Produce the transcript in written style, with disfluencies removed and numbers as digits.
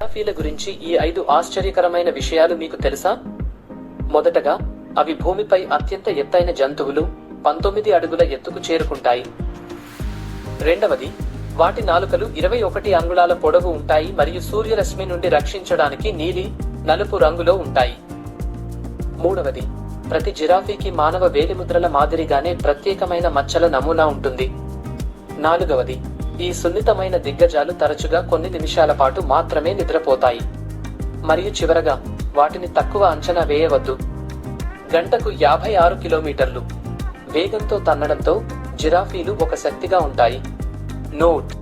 జిరాఫీల గురించి ఈ 5 ఆశ్చర్యకరమైన విషయాలు మీకు తెలుసా? మొదటగా, అవి భూమిపై అత్యంత ఎత్తైన జంతువులు, 19 అడుగుల ఎత్తుకు చేరుకుంటాయి. రెండవది, వాటి నాలుకలు 21 అంగుళాల పొడవు ఉంటాయి మరియు సూర్యరశ్మి నుండి రక్షించడానికి నీలి, నలుపు రంగులో ఉంటాయి. మూడవది, ప్రతి జిరాఫీకి మానవ వేలిముద్రల మాదిరిగానే ప్రత్యేకమైన మచ్చల నమూనా ఉంటుంది. నాలుగవది, ఈ సున్నితమైన దిగ్గజాలు తరచుగా కొన్ని నిమిషాల పాటు మాత్రమే నిద్రపోతాయి. మరియు చివరగా, వాటిని తక్కువ అంచనా వేయవద్దు. గంటకు 56 కిలోమీటర్లు వేగంతో తన్నడంతో జిరాఫీలు ఒక శక్తిగా ఉంటాయి. నోట్: